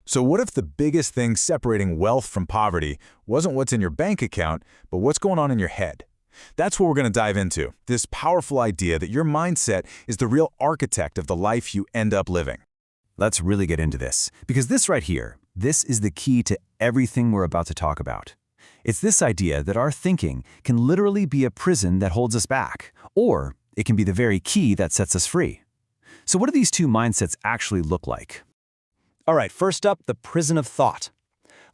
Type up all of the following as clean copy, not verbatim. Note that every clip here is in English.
So what if the biggest thing separating wealth from poverty wasn't what's in your bank account, but what's going on in your head? That's what we're going to dive into, this powerful idea that your mindset is the real architect of the life you end up living. Let's really get into this, because this right here, this is the key to everything we're about to talk about. It's this idea that our thinking can literally be a prison that holds us back, or it can be the very key that sets us free. So what do these two mindsets actually look like? All right, first up, the prison of thought.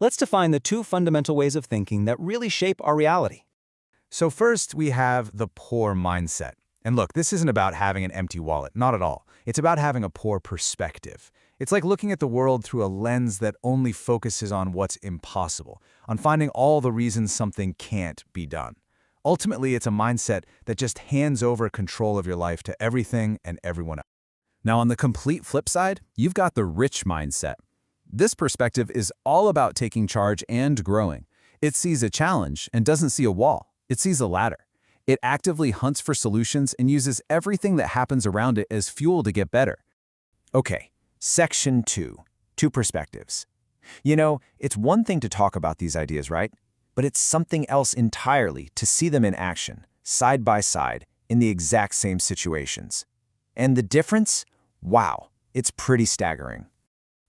Let's define the two fundamental ways of thinking that really shape our reality. So first, we have the poor mindset. And look, this isn't about having an empty wallet, not at all. It's about having a poor perspective. It's like looking at the world through a lens that only focuses on what's impossible, on finding all the reasons something can't be done. Ultimately, it's a mindset that just hands over control of your life to everything and everyone else. Now, on the complete flip side, you've got the rich mindset. This perspective is all about taking charge and growing. It sees a challenge and doesn't see a wall. It sees a ladder. It actively hunts for solutions and uses everything that happens around it as fuel to get better. Okay, section 2, two perspectives. You know, it's one thing to talk about these ideas, right? But it's something else entirely to see them in action, side by side, in the exact same situations. And the difference? Wow, it's pretty staggering.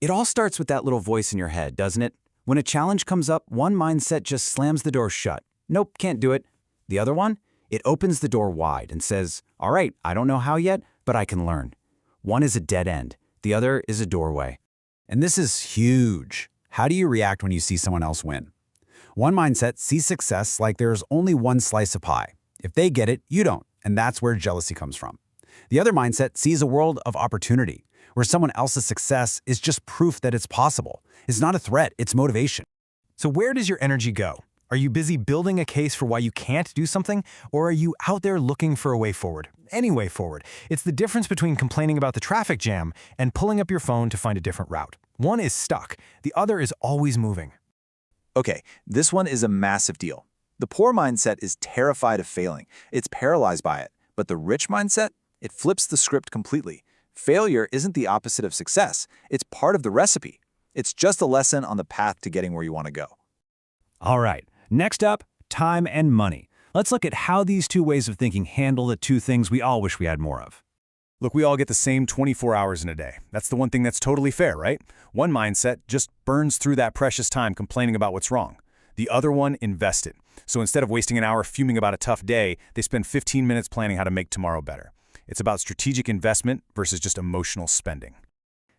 It all starts with that little voice in your head, doesn't it? When a challenge comes up, one mindset just slams the door shut. Nope, can't do it. The other one? It opens the door wide and says, all right, I don't know how yet, but I can learn. One is a dead end. The other is a doorway. And this is huge. How do you react when you see someone else win? One mindset sees success like there's only one slice of pie. If they get it, you don't, and that's where jealousy comes from. The other mindset sees a world of opportunity, where someone else's success is just proof that it's possible. It's not a threat, it's motivation. So where does your energy go? Are you busy building a case for why you can't do something, or are you out there looking for a way forward? Any way forward. It's the difference between complaining about the traffic jam and pulling up your phone to find a different route. One is stuck, the other is always moving. Okay, this one is a massive deal. The poor mindset is terrified of failing. It's paralyzed by it. But the rich mindset? It flips the script completely. Failure isn't the opposite of success. It's part of the recipe. It's just a lesson on the path to getting where you want to go. All right, next up, time and money. Let's look at how these two ways of thinking handle the two things we all wish we had more of. Look, we all get the same 24 hours in a day. That's the one thing that's totally fair, right? One mindset just burns through that precious time complaining about what's wrong. The other one invested. So instead of wasting an hour fuming about a tough day, they spend 15 minutes planning how to make tomorrow better. It's about strategic investment versus just emotional spending.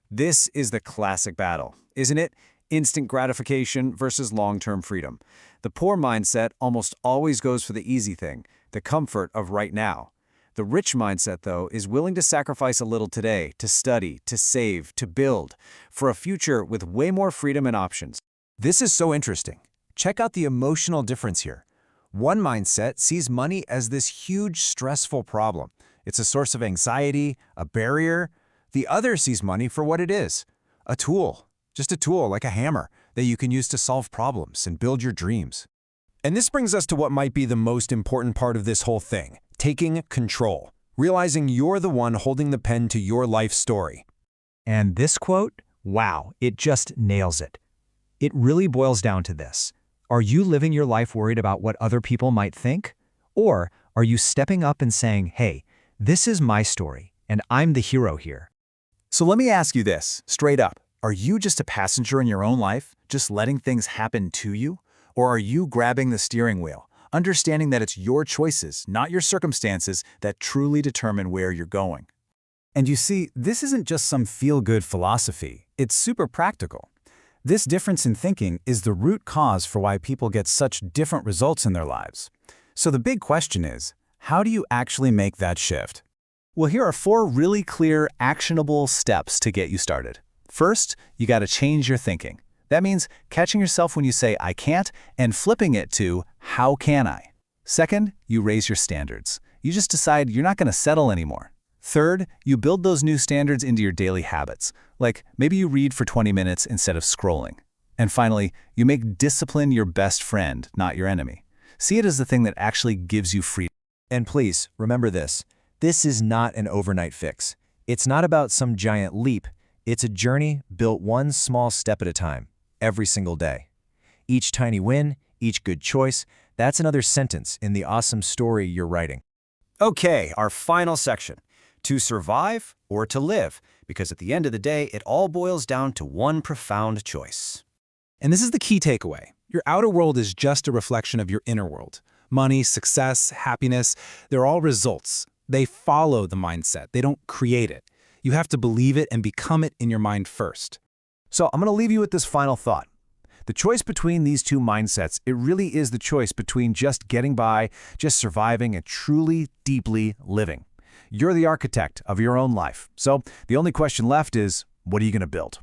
This is the classic battle, isn't it? Instant gratification versus long-term freedom. The poor mindset almost always goes for the easy thing, the comfort of right now. The rich mindset, though, is willing to sacrifice a little today to study, to save, to build, for a future with way more freedom and options. This is so interesting. Check out the emotional difference here. One mindset sees money as this huge, stressful problem. It's a source of anxiety, a barrier. The other sees money for what it is, a tool. Just a tool like a hammer that you can use to solve problems and build your dreams. And this brings us to what might be the most important part of this whole thing, taking control, realizing you're the one holding the pen to your life story. And this quote, wow, it just nails it. It really boils down to this. Are you living your life worried about what other people might think? Or are you stepping up and saying, hey, this is my story, and I'm the hero here? So let me ask you this, straight up. Are you just a passenger in your own life, just letting things happen to you? Or are you grabbing the steering wheel, understanding that it's your choices, not your circumstances, that truly determine where you're going? And you see, this isn't just some feel-good philosophy. It's super practical. This difference in thinking is the root cause for why people get such different results in their lives. So the big question is, how do you actually make that shift? Well, here are 4 really clear, actionable steps to get you started. First, you got to change your thinking. That means catching yourself when you say, I can't, and flipping it to, how can I? Second, you raise your standards. You just decide you're not going to settle anymore. Third, you build those new standards into your daily habits. Like maybe you read for 20 minutes instead of scrolling. And finally, you make discipline your best friend, not your enemy. See it as the thing that actually gives you freedom. And please, remember this. This is not an overnight fix. It's not about some giant leap. It's a journey built one small step at a time, every single day. Each tiny win, each good choice, that's another sentence in the awesome story you're writing. Okay, our final section. To survive or to live, because at the end of the day, it all boils down to one profound choice. And this is the key takeaway. Your outer world is just a reflection of your inner world. Money, success, happiness, they're all results. They follow the mindset. They don't create it. You have to believe it and become it in your mind first. So I'm going to leave you with this final thought. The choice between these two mindsets, it really is the choice between just getting by, just surviving, and truly, deeply living. You're the architect of your own life. So the only question left is, what are you going to build?